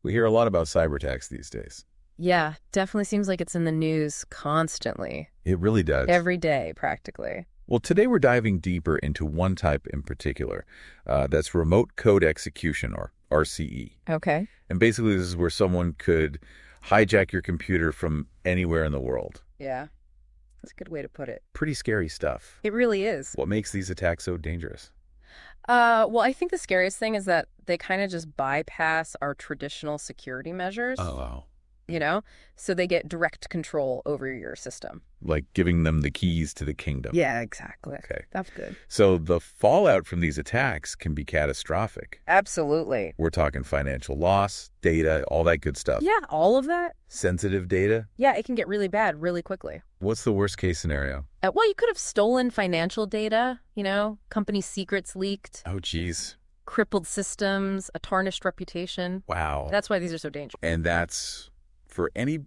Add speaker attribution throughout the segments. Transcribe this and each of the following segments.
Speaker 1: We hear a lot about cyber attacks these days.
Speaker 2: Yeah, definitely seems like it's in the news constantly.
Speaker 1: It really does.
Speaker 2: Every day, practically.
Speaker 1: Well, today we're diving deeper into one type in particular. That's remote code execution, or RCE.
Speaker 2: Okay.
Speaker 1: And basically, this is where someone could hijack your computer from anywhere in the world.
Speaker 2: Yeah, that's a good way to put it.
Speaker 1: Pretty scary stuff.
Speaker 2: It really is.
Speaker 1: What makes these attacks so dangerous?
Speaker 2: Well, I think the scariest thing is that they kind of just bypass our traditional security measures,
Speaker 1: Oh, wow.
Speaker 2: you know? So they get direct control over your system.
Speaker 1: Like giving them the keys to the kingdom.
Speaker 2: Yeah, exactly.
Speaker 1: Okay.
Speaker 2: That's good.
Speaker 1: So the fallout from these attacks can be catastrophic.
Speaker 2: Absolutely.
Speaker 1: We're talking financial loss, data, all that good stuff.
Speaker 2: Yeah, all of that.
Speaker 1: Sensitive data.
Speaker 2: Yeah, it can get really bad really quickly.
Speaker 1: What's the worst case scenario?
Speaker 2: Well, you could have stolen financial data, company secrets leaked,
Speaker 1: Oh, geez.
Speaker 2: crippled systems, a tarnished reputation.
Speaker 1: Wow.
Speaker 2: That's why these are so dangerous.
Speaker 1: And that's for any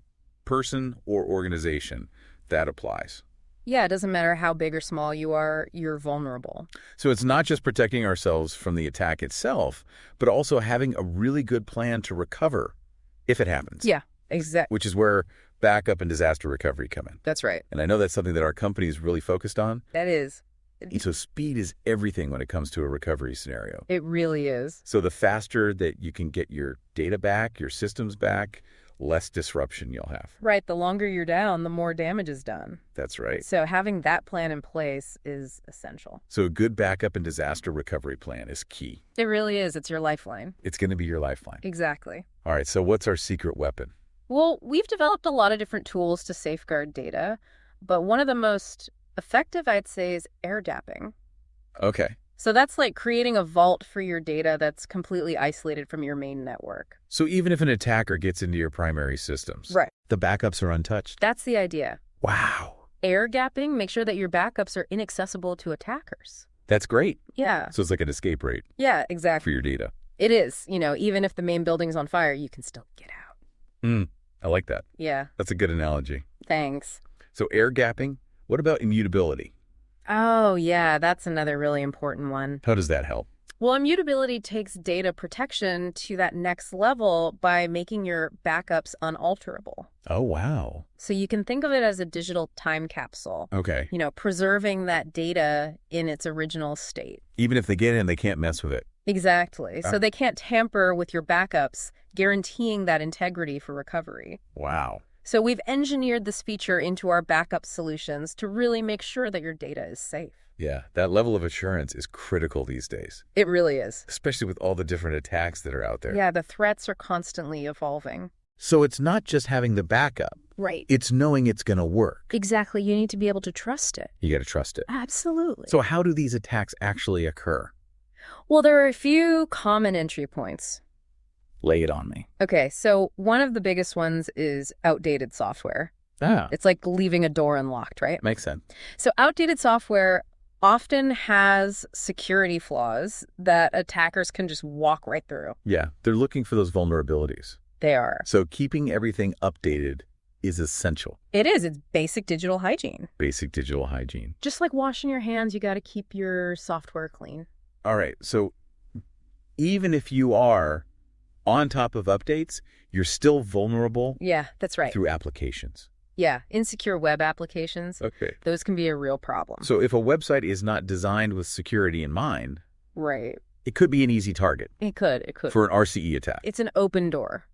Speaker 1: person or organization that applies.
Speaker 2: Yeah, it doesn't matter how big or small you are, you're vulnerable.
Speaker 1: So it's not just protecting ourselves from the attack itself, but also having a really good plan to recover if it happens.
Speaker 2: Yeah, exactly.
Speaker 1: Which is where backup and disaster recovery come in.
Speaker 2: That's right.
Speaker 1: And I know that's something that our company is really focused on.
Speaker 2: That is.
Speaker 1: So speed is everything when it comes to a recovery scenario.
Speaker 2: It really is.
Speaker 1: So the faster that you can get your data back, your systems back, less disruption you'll have.
Speaker 2: Right. The longer you're down, the more damage is done.
Speaker 1: That's right.
Speaker 2: So having that plan in place is essential.
Speaker 1: So a good backup and disaster recovery plan is key.
Speaker 2: It really is. It's your lifeline.
Speaker 1: It's going to be your lifeline.
Speaker 2: Exactly.
Speaker 1: All right, so what's our secret weapon?
Speaker 2: Well, we've developed a lot of different tools to safeguard data, but one of the most effective, I'd say, is air dapping.
Speaker 1: Okay.
Speaker 2: So that's like creating a vault for your data that's completely isolated from your main network.
Speaker 1: So even if an attacker gets into your primary systems,
Speaker 2: Right.
Speaker 1: the backups are untouched.
Speaker 2: That's the idea.
Speaker 1: Wow.
Speaker 2: Air gapping, make sure that your backups are inaccessible to attackers.
Speaker 1: That's great.
Speaker 2: Yeah.
Speaker 1: So it's like an escape rate
Speaker 2: Yeah,
Speaker 1: for
Speaker 2: exactly.
Speaker 1: your data.
Speaker 2: It is. Even if the main building's on fire, you can still get out.
Speaker 1: I like that.
Speaker 2: Yeah.
Speaker 1: That's a good analogy.
Speaker 2: Thanks.
Speaker 1: So air gapping, what about immutability?
Speaker 2: Oh, yeah, that's another really important one.
Speaker 1: How does that help?
Speaker 2: Well, immutability takes data protection to that next level by making your backups unalterable.
Speaker 1: Oh, wow.
Speaker 2: So you can think of it as a digital time capsule,
Speaker 1: Okay.
Speaker 2: preserving that data in its original state.
Speaker 1: Even if they get in, they can't mess with it.
Speaker 2: Exactly. So they can't tamper with your backups, guaranteeing that integrity for recovery.
Speaker 1: Wow.
Speaker 2: So we've engineered this feature into our backup solutions to really make sure that your data is safe.
Speaker 1: Yeah, that level of assurance is critical these days,
Speaker 2: It really is.
Speaker 1: especially with all the different attacks that are out there.
Speaker 2: Yeah, the threats are constantly evolving.
Speaker 1: So it's not just having the backup.
Speaker 2: Right.
Speaker 1: It's knowing it's going to work.
Speaker 2: Exactly. You need to be able to trust it.
Speaker 1: You got to trust it.
Speaker 2: Absolutely.
Speaker 1: So how do these attacks actually occur?
Speaker 2: Well, there are a few common entry points.
Speaker 1: Lay it on me.
Speaker 2: Okay, so one of the biggest ones is outdated software.
Speaker 1: Ah,
Speaker 2: It's like leaving a door unlocked, right?
Speaker 1: makes sense.
Speaker 2: So outdated software often has security flaws that attackers can just walk right through.
Speaker 1: Yeah, they're looking for those vulnerabilities.
Speaker 2: They are.
Speaker 1: So keeping everything updated is essential.
Speaker 2: It is. It's basic digital hygiene.
Speaker 1: Basic digital hygiene.
Speaker 2: Just like washing your hands, you got to keep your software clean.
Speaker 1: All right, so even if you are on top of updates, you're still vulnerable
Speaker 2: Yeah, that's right.
Speaker 1: through applications.
Speaker 2: Yeah, insecure web applications,
Speaker 1: Okay.
Speaker 2: those can be a real problem.
Speaker 1: So if a website is not designed with security in mind,
Speaker 2: Right.
Speaker 1: it could be an easy target
Speaker 2: It could.
Speaker 1: for an RCE attack.
Speaker 2: It's an open door.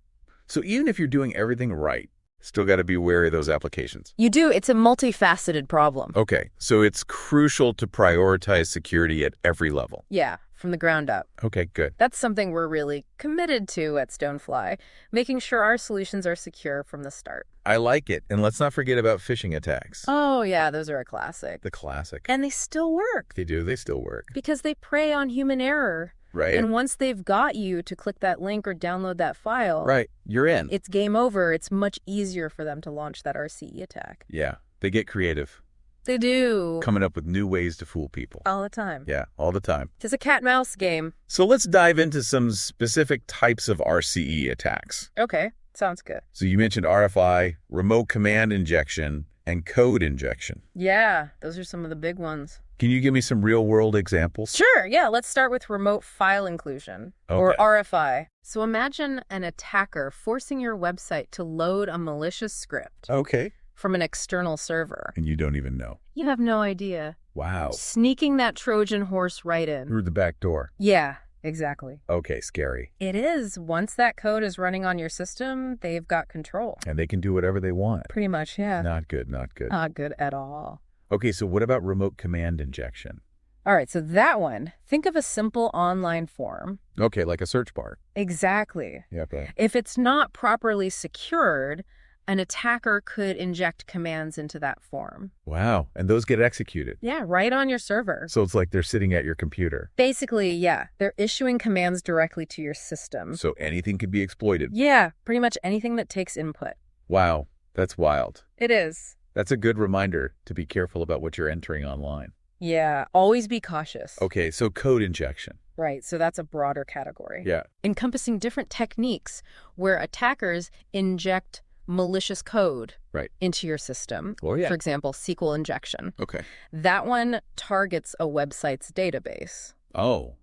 Speaker 1: So even if you're doing everything right, still got to be wary of those applications.
Speaker 2: You do. It's a multifaceted problem.
Speaker 1: Okay, so it's crucial to prioritize security at every level.
Speaker 2: Yeah, from the ground up.
Speaker 1: Okay, good.
Speaker 2: That's something we're really committed to at Stonefly, making sure our solutions are secure from the start.
Speaker 1: I like it. And let's not forget about phishing attacks.
Speaker 2: Oh, yeah, those are a classic.
Speaker 1: The classic.
Speaker 2: And they still work
Speaker 1: They do. They still work.
Speaker 2: because they prey on human error.
Speaker 1: Right.
Speaker 2: And once they've got you to click that link or download that file,
Speaker 1: Right. You're in.
Speaker 2: it's game over. It's much easier for them to launch that RCE attack.
Speaker 1: Yeah. They get creative,
Speaker 2: They do.
Speaker 1: coming up with new ways to fool people.
Speaker 2: All the time.
Speaker 1: Yeah, all the time.
Speaker 2: It's a cat-mouse game.
Speaker 1: So let's dive into some specific types of RCE attacks.
Speaker 2: Okay, sounds good.
Speaker 1: So you mentioned RFI, remote command injection, and code injection.
Speaker 2: Yeah, those are some of the big ones.
Speaker 1: Can you give me some real-world examples?
Speaker 2: Sure, yeah, let's start with remote file inclusion, or
Speaker 1: Okay.
Speaker 2: RFI. So imagine an attacker forcing your website to load a malicious script
Speaker 1: Okay.
Speaker 2: from an external server.
Speaker 1: And you don't even know.
Speaker 2: You have no idea.
Speaker 1: Wow.
Speaker 2: Sneaking that Trojan horse right in.
Speaker 1: Through the back door.
Speaker 2: Yeah, exactly.
Speaker 1: Okay, scary.
Speaker 2: It is. Once that code is running on your system, they've got control.
Speaker 1: And they can do whatever they want.
Speaker 2: Pretty much, yeah.
Speaker 1: Not good, not good.
Speaker 2: Not good at all.
Speaker 1: Okay, so what about remote command injection?
Speaker 2: All right, so that one, think of a simple online form.
Speaker 1: Okay, like a search bar.
Speaker 2: Exactly.
Speaker 1: Yeah, okay.
Speaker 2: If it's not properly secured, an attacker could inject commands into that form.
Speaker 1: Wow, and those get executed.
Speaker 2: Yeah, right on your server.
Speaker 1: So it's like they're sitting at your computer.
Speaker 2: Basically, yeah, they're issuing commands directly to your system.
Speaker 1: So anything could be exploited.
Speaker 2: Yeah, pretty much anything that takes input.
Speaker 1: Wow, that's wild.
Speaker 2: It is.
Speaker 1: That's a good reminder to be careful about what you're entering online.
Speaker 2: Yeah, always be cautious.
Speaker 1: Okay, so code injection.
Speaker 2: Right, so that's a broader category.
Speaker 1: Yeah.
Speaker 2: Encompassing different techniques where attackers inject malicious code into your system.
Speaker 1: Oh, yeah.
Speaker 2: For example, SQL injection.
Speaker 1: Okay.
Speaker 2: That one targets a website's database.
Speaker 1: Oh,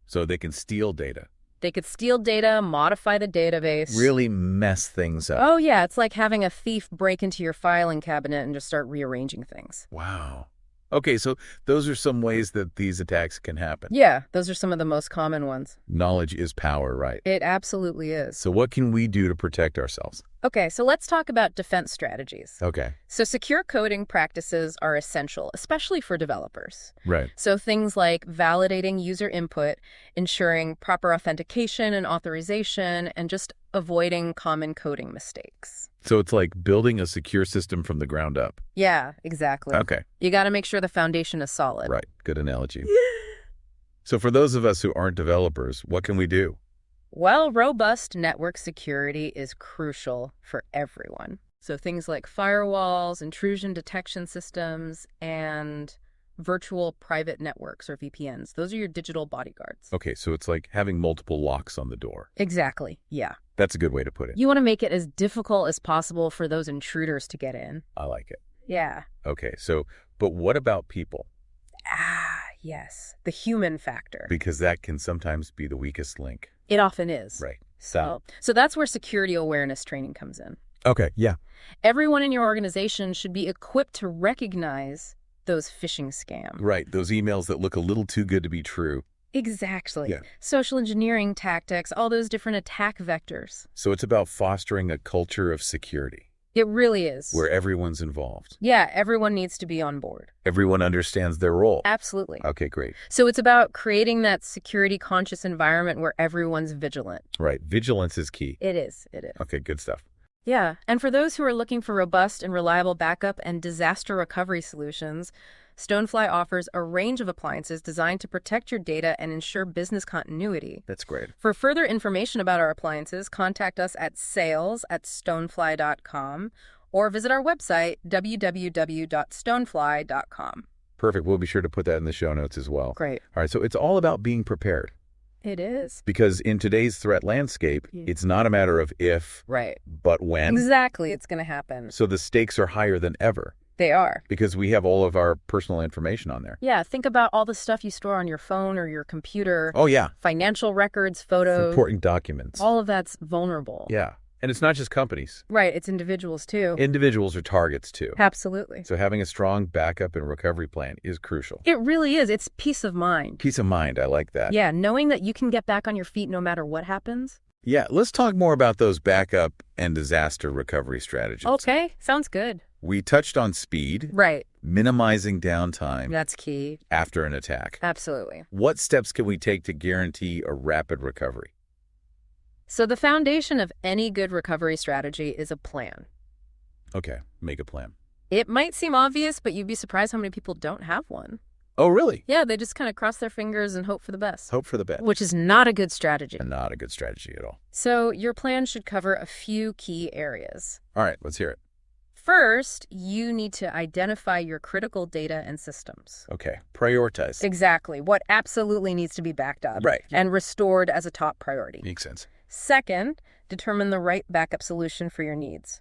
Speaker 1: so they can steal data.
Speaker 2: They could steal data, modify the database.
Speaker 1: Really mess things up.
Speaker 2: Oh, yeah, it's like having a thief break into your filing cabinet and just start rearranging things.
Speaker 1: Wow. Okay, so those are some ways that these attacks can happen.
Speaker 2: Yeah, those are some of the most common ones.
Speaker 1: Knowledge is power, right?
Speaker 2: It absolutely is.
Speaker 1: So what can we do to protect ourselves?
Speaker 2: Okay, so let's talk about defense strategies.
Speaker 1: Okay.
Speaker 2: So secure coding practices are essential, especially for developers.
Speaker 1: Right.
Speaker 2: So things like validating user input, ensuring proper authentication and authorization, and just avoiding common coding mistakes.
Speaker 1: So it's like building a secure system from the ground up.
Speaker 2: Yeah, exactly.
Speaker 1: Okay.
Speaker 2: You got to make sure the foundation is solid.
Speaker 1: Right. Good analogy. So for those of us who aren't developers, what can we do?
Speaker 2: Well, robust network security is crucial for everyone. So things like firewalls, intrusion detection systems, and virtual private networks, or VPNs. Those are your digital bodyguards.
Speaker 1: Okay, so it's like having multiple locks on the door.
Speaker 2: Exactly, yeah.
Speaker 1: That's a good way to put it.
Speaker 2: You want to make it as difficult as possible for those intruders to get in.
Speaker 1: I like it.
Speaker 2: Yeah.
Speaker 1: Okay, so, but what about people?
Speaker 2: Yes. The human factor.
Speaker 1: Because that can sometimes be the weakest link.
Speaker 2: It often is.
Speaker 1: Right.
Speaker 2: So that's where security awareness training comes in.
Speaker 1: Okay, yeah.
Speaker 2: Everyone in your organization should be equipped to recognize those phishing scams.
Speaker 1: Right, those emails that look a little too good to be true.
Speaker 2: Exactly.
Speaker 1: Yeah.
Speaker 2: Social engineering tactics, all those different attack vectors.
Speaker 1: So it's about fostering a culture of security.
Speaker 2: It really is.
Speaker 1: Where everyone's involved.
Speaker 2: Yeah, everyone needs to be on board.
Speaker 1: Everyone understands their role.
Speaker 2: Absolutely.
Speaker 1: Okay, great.
Speaker 2: So it's about creating that security-conscious environment where everyone's vigilant.
Speaker 1: Right, vigilance is key.
Speaker 2: It is. It is.
Speaker 1: Okay, good stuff.
Speaker 2: Yeah, and for those who are looking for robust and reliable backup and disaster recovery solutions, Stonefly offers a range of appliances designed to protect your data and ensure business continuity.
Speaker 1: That's great.
Speaker 2: For further information about our appliances, contact us at sales@stonefly.com or visit our website, www.stonefly.com.
Speaker 1: Perfect. We'll be sure to put that in the show notes as well.
Speaker 2: Great.
Speaker 1: All right, so it's all about being prepared.
Speaker 2: It is.
Speaker 1: Because in today's threat landscape, it's not a matter of if,
Speaker 2: Right.
Speaker 1: but when.
Speaker 2: Exactly. It's going to happen.
Speaker 1: So the stakes are higher than ever.
Speaker 2: They are.
Speaker 1: Because we have all of our personal information on there.
Speaker 2: Yeah, think about all the stuff you store on your phone or your computer.
Speaker 1: Oh, yeah.
Speaker 2: Financial records, photos.
Speaker 1: Important documents.
Speaker 2: All of that's vulnerable.
Speaker 1: Yeah. And it's not just companies.
Speaker 2: Right, it's individuals too.
Speaker 1: Individuals are targets too.
Speaker 2: Absolutely.
Speaker 1: So having a strong backup and recovery plan is crucial.
Speaker 2: It really is. It's peace of mind.
Speaker 1: Peace of mind, I like that.
Speaker 2: Yeah, knowing that you can get back on your feet no matter what happens.
Speaker 1: Yeah, let's talk more about those backup and disaster recovery strategies.
Speaker 2: Okay, sounds good.
Speaker 1: We touched on speed.
Speaker 2: Right.
Speaker 1: Minimizing downtime.
Speaker 2: That's key.
Speaker 1: After an attack.
Speaker 2: Absolutely.
Speaker 1: What steps can we take to guarantee a rapid recovery?
Speaker 2: So the foundation of any good recovery strategy is a plan.
Speaker 1: Okay, make a plan.
Speaker 2: It might seem obvious, but you'd be surprised how many people don't have one.
Speaker 1: Oh, really?
Speaker 2: Yeah, they just kind of cross their fingers and hope for the best.
Speaker 1: Hope for the best.
Speaker 2: Which is not a good strategy.
Speaker 1: And not a good strategy at all.
Speaker 2: So your plan should cover a few key areas.
Speaker 1: All right, let's hear it.
Speaker 2: First, you need to identify your critical data and systems.
Speaker 1: Okay, prioritize.
Speaker 2: Exactly. What absolutely needs to be backed up.
Speaker 1: Right.
Speaker 2: And restored as a top priority.
Speaker 1: Makes sense.
Speaker 2: Second, determine the right backup solution for your needs.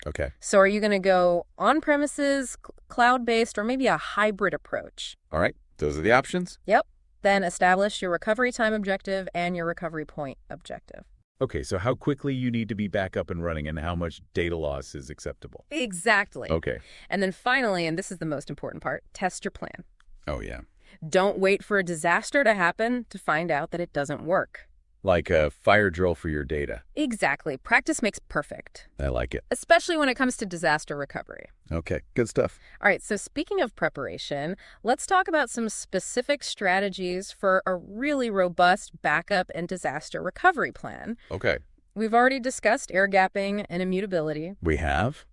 Speaker 1: Okay.
Speaker 2: So are you going to go on-premises, cloud-based, or maybe a hybrid approach?
Speaker 1: All right. Those are the options?
Speaker 2: Yep. Then establish your recovery time objective and your recovery point objective.
Speaker 1: Okay, so how quickly you need to be back up and running and how much data loss is acceptable.
Speaker 2: Exactly.
Speaker 1: Okay.
Speaker 2: And then finally, and this is the most important part, test your plan.
Speaker 1: Oh, yeah.
Speaker 2: Don't wait for a disaster to happen to find out that it doesn't work.
Speaker 1: Like a fire drill for your data.
Speaker 2: Exactly. Practice makes perfect,
Speaker 1: I like it.
Speaker 2: especially when it comes to disaster recovery.
Speaker 1: Okay, good stuff.
Speaker 2: All right, so speaking of preparation, let's talk about some specific strategies for a really robust backup and disaster recovery plan.
Speaker 1: Okay.
Speaker 2: We've already discussed air gapping and immutability,
Speaker 1: We have?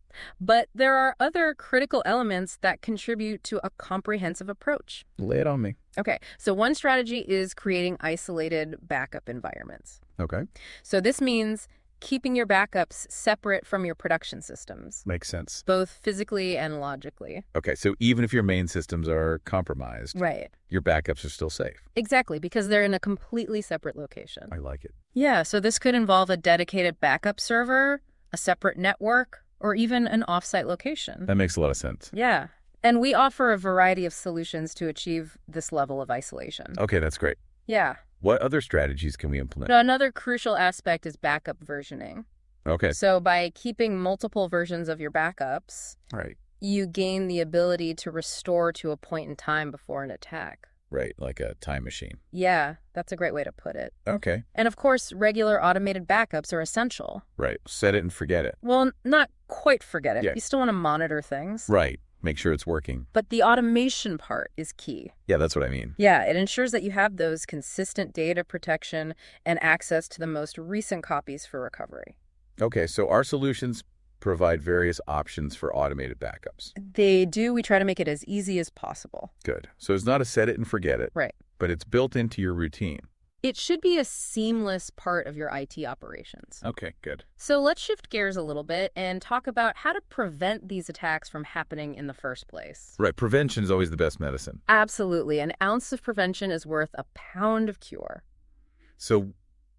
Speaker 2: but there are other critical elements that contribute to a comprehensive approach.
Speaker 1: Lay it on me.
Speaker 2: Okay, so one strategy is creating isolated backup environments.
Speaker 1: Okay.
Speaker 2: So this means keeping your backups separate from your production systems,
Speaker 1: Makes sense.
Speaker 2: both physically and logically.
Speaker 1: Okay, so even if your main systems are compromised,
Speaker 2: Right.
Speaker 1: your backups are still safe.
Speaker 2: Exactly, because they're in a completely separate location.
Speaker 1: I like it.
Speaker 2: Yeah, so this could involve a dedicated backup server, a separate network, or even an offsite location.
Speaker 1: That makes a lot of sense.
Speaker 2: Yeah. And we offer a variety of solutions to achieve this level of isolation.
Speaker 1: Okay, that's great.
Speaker 2: Yeah.
Speaker 1: What other strategies can we implement?
Speaker 2: Now, another crucial aspect is backup versioning.
Speaker 1: Okay.
Speaker 2: So by keeping multiple versions of your backups,
Speaker 1: Right.
Speaker 2: you gain the ability to restore to a point in time before an attack.
Speaker 1: Right, like a time machine.
Speaker 2: Yeah, that's a great way to put it.
Speaker 1: Okay.
Speaker 2: And of course, regular automated backups are essential.
Speaker 1: Right. Set it and forget it.
Speaker 2: Well, not quite forget it.
Speaker 1: Yeah.
Speaker 2: You still want to monitor things.
Speaker 1: Right. Make sure it's working.
Speaker 2: But the automation part is key.
Speaker 1: Yeah, that's what I mean.
Speaker 2: Yeah, it ensures that you have those consistent data protection and access to the most recent copies for recovery.
Speaker 1: Okay, so our solutions provide various options for automated backups.
Speaker 2: They do. We try to make it as easy as possible.
Speaker 1: Good. So it's not a set it and forget it,
Speaker 2: Right.
Speaker 1: but it's built into your routine.
Speaker 2: It should be a seamless part of your IT operations.
Speaker 1: Okay, good.
Speaker 2: So let's shift gears a little bit and talk about how to prevent these attacks from happening in the first place.
Speaker 1: Right, prevention is always the best medicine.
Speaker 2: Absolutely. An ounce of prevention is worth a pound of cure.
Speaker 1: So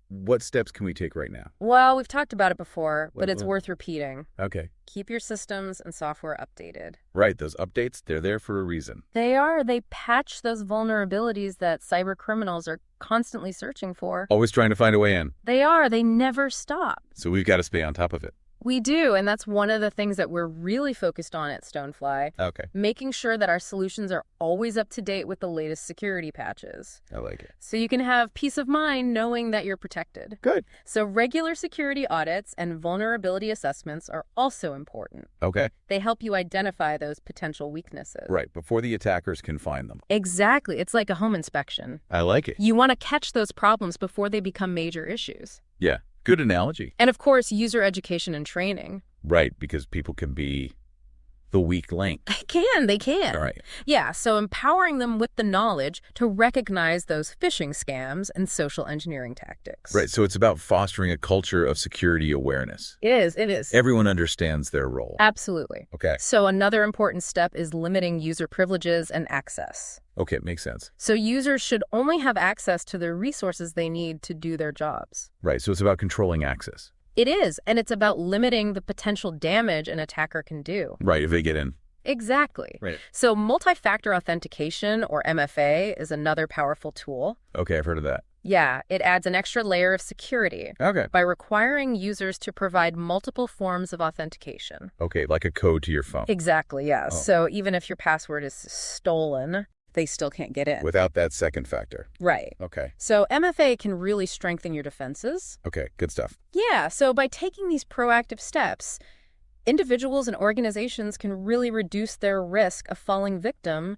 Speaker 1: what steps can we take right now?
Speaker 2: Well, we've talked about it before, but
Speaker 1: What-
Speaker 2: it's
Speaker 1: what?
Speaker 2: worth repeating.
Speaker 1: Okay.
Speaker 2: Keep your systems and software updated.
Speaker 1: Right, those updates, they're there for a reason.
Speaker 2: They are. They patch those vulnerabilities that cyber criminals are constantly searching for.
Speaker 1: Always trying to find a way in.
Speaker 2: They are. They never stop.
Speaker 1: So we've got to stay on top of it.
Speaker 2: We do, and that's one of the things that we're really focused on at Stonefly,
Speaker 1: Okay,
Speaker 2: making sure that our solutions are always up to date with the latest security patches.
Speaker 1: I like it.
Speaker 2: So you can have peace of mind knowing that you're protected.
Speaker 1: Good.
Speaker 2: So regular security audits and vulnerability assessments are also important.
Speaker 1: Okay.
Speaker 2: They help you identify those potential weaknesses.
Speaker 1: Right, before the attackers can find them.
Speaker 2: Exactly. It's like a home inspection.
Speaker 1: I like it.
Speaker 2: You want to catch those problems before they become major issues.
Speaker 1: Yeah, good analogy.
Speaker 2: And of course, user education and training.
Speaker 1: Right, because people can be the weak link.
Speaker 2: They can.
Speaker 1: All right.
Speaker 2: Yeah, so empowering them with the knowledge to recognize those phishing scams and social engineering tactics.
Speaker 1: Right, so it's about fostering a culture of security awareness.
Speaker 2: It is.
Speaker 1: Everyone understands their role.
Speaker 2: Absolutely.
Speaker 1: Okay.
Speaker 2: So another important step is limiting user privileges and access.
Speaker 1: Okay, makes sense.
Speaker 2: So users should only have access to the resources they need to do their jobs.
Speaker 1: Right, so it's about controlling access.
Speaker 2: It is, and it's about limiting the potential damage an attacker can do.
Speaker 1: Right, if they get in.
Speaker 2: Exactly.
Speaker 1: Right.
Speaker 2: So multi-factor authentication, or MFA, is another powerful tool.
Speaker 1: Okay, I've heard of that.
Speaker 2: Yeah, it adds an extra layer of security
Speaker 1: Okay.
Speaker 2: by requiring users to provide multiple forms of authentication.
Speaker 1: Okay, like a code to your phone.
Speaker 2: Exactly, yeah.
Speaker 1: Oh.
Speaker 2: So even if your password is stolen, they still can't get in.
Speaker 1: Without that second factor.
Speaker 2: Right.
Speaker 1: Okay.
Speaker 2: So MFA can really strengthen your defenses.
Speaker 1: Okay, good stuff.
Speaker 2: Yeah, so by taking these proactive steps, individuals and organizations can really reduce their risk of falling victim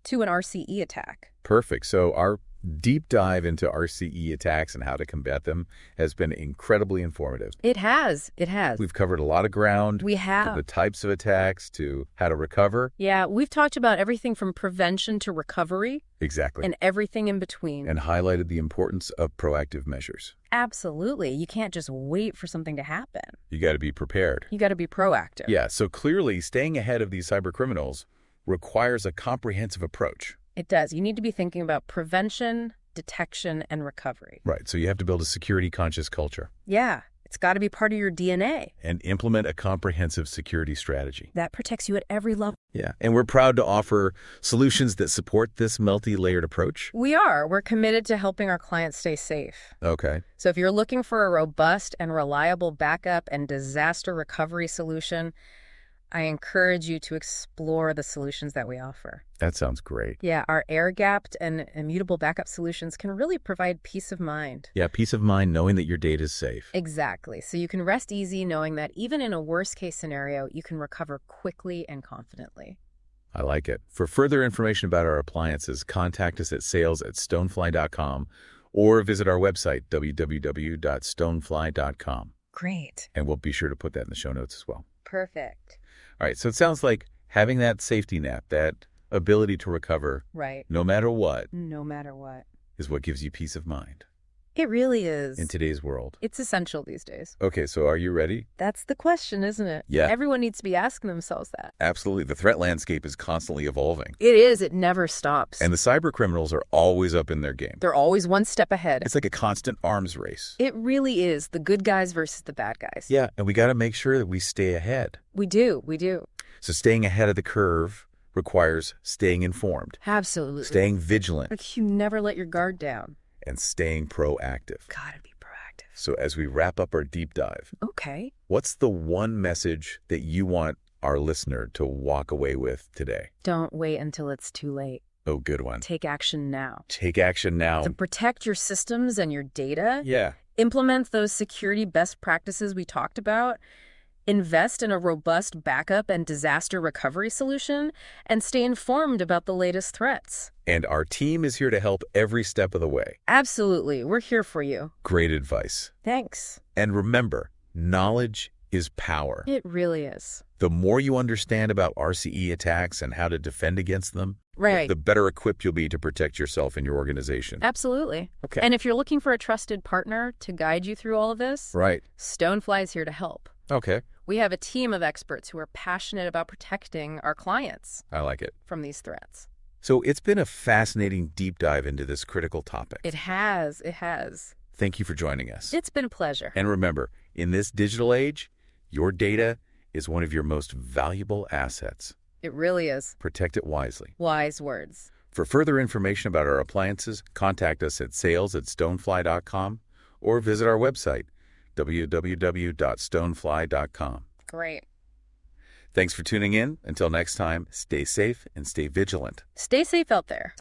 Speaker 2: to an RCE attack.
Speaker 1: Perfect. So our deep dive into RCE attacks and how to combat them has been incredibly informative.
Speaker 2: It has.
Speaker 1: We've covered a lot of ground.
Speaker 2: We
Speaker 1: From
Speaker 2: have.
Speaker 1: the types of attacks to how to recover.
Speaker 2: Yeah, we've talked about everything from prevention to recovery
Speaker 1: Exactly.
Speaker 2: and everything in between.
Speaker 1: And highlighted the importance of proactive measures.
Speaker 2: Absolutely. You can't just wait for something to happen.
Speaker 1: You got to be prepared.
Speaker 2: You got to be proactive.
Speaker 1: Yeah, so clearly staying ahead of these cyber criminals requires a comprehensive approach.
Speaker 2: It does. You need to be thinking about prevention, detection, and recovery.
Speaker 1: Right, so you have to build a security-conscious culture.
Speaker 2: Yeah, It's got to be part of your DNA.
Speaker 1: And implement a comprehensive security strategy.
Speaker 2: That protects you at every level.
Speaker 1: Yeah, and we're proud to offer solutions that support this multi-layered approach.
Speaker 2: We're committed to helping our clients stay safe.
Speaker 1: Okay.
Speaker 2: So if you're looking for a robust and reliable backup and disaster recovery solution, I encourage you to explore the solutions that we offer.
Speaker 1: That sounds great.
Speaker 2: Yeah, our air-gapped and immutable backup solutions can really provide peace of mind.
Speaker 1: Yeah, peace of mind knowing that your data is safe.
Speaker 2: Exactly. So you can rest easy knowing that even in a worst-case scenario, you can recover quickly and confidently.
Speaker 1: I like it. For further information about our appliances, contact us at sales@stonefly.com or visit our website, www.stonefly.com.
Speaker 2: Great.
Speaker 1: And we'll be sure to put that in the show notes as well.
Speaker 2: Perfect.
Speaker 1: All right, so it sounds like having that safety net, that ability to recover,
Speaker 2: Right.
Speaker 1: no matter what,
Speaker 2: No matter what.
Speaker 1: is what gives you peace of mind
Speaker 2: It really is.
Speaker 1: in today's world.
Speaker 2: It's essential these days.
Speaker 1: Okay, so are you ready?
Speaker 2: That's the question, isn't it?
Speaker 1: Yeah.
Speaker 2: Everyone needs to be asking themselves that.
Speaker 1: Absolutely. The threat landscape is constantly evolving.
Speaker 2: It is. It never stops.
Speaker 1: And the cyber criminals are always up in their game.
Speaker 2: They're always one step ahead.
Speaker 1: It's like a constant arms race.
Speaker 2: It really is. The good guys versus the bad guys.
Speaker 1: Yeah, and we got to make sure that we stay ahead.
Speaker 2: We do. We do.
Speaker 1: So staying ahead of the curve requires staying informed,
Speaker 2: Absolutely.
Speaker 1: staying vigilant,
Speaker 2: Like you never let your guard down.
Speaker 1: and staying proactive.
Speaker 2: Gotta be proactive.
Speaker 1: So as we wrap up our deep dive,
Speaker 2: Okay.
Speaker 1: what's the one message that you want our listener to walk away with today?
Speaker 2: Don't wait until it's too late.
Speaker 1: Oh, good one.
Speaker 2: Take action now.
Speaker 1: Take action now.
Speaker 2: To protect your systems and your data,
Speaker 1: Yeah.
Speaker 2: implement those security best practices we talked about, invest in a robust backup and disaster recovery solution, and stay informed about the latest threats.
Speaker 1: And our team is here to help every step of the way.
Speaker 2: Absolutely. We're here for you.
Speaker 1: Great advice.
Speaker 2: Thanks.
Speaker 1: And remember, knowledge is power.
Speaker 2: It really is.
Speaker 1: The more you understand about RCE attacks and how to defend against them,
Speaker 2: Right.
Speaker 1: the better equipped you'll be to protect yourself and your organization.
Speaker 2: Absolutely.
Speaker 1: Okay.
Speaker 2: And if you're looking for a trusted partner to guide you through all of this,
Speaker 1: Right.
Speaker 2: Stonefly is here to help.
Speaker 1: Okay.
Speaker 2: We have a team of experts who are passionate about protecting our clients
Speaker 1: I like it.
Speaker 2: from these threats.
Speaker 1: So it's been a fascinating deep dive into this critical topic.
Speaker 2: It has. It has.
Speaker 1: Thank you for joining us.
Speaker 2: It's been a pleasure.
Speaker 1: And remember, in this digital age, your data is one of your most valuable assets.
Speaker 2: It really is.
Speaker 1: Protect it wisely.
Speaker 2: Wise words.
Speaker 1: For further information about our appliances, contact us at sales@stonefly.com or visit our website, www.stonefly.com.
Speaker 2: Great.
Speaker 1: Thanks for tuning in. Until next time, stay safe and stay vigilant.
Speaker 2: Stay safe out there.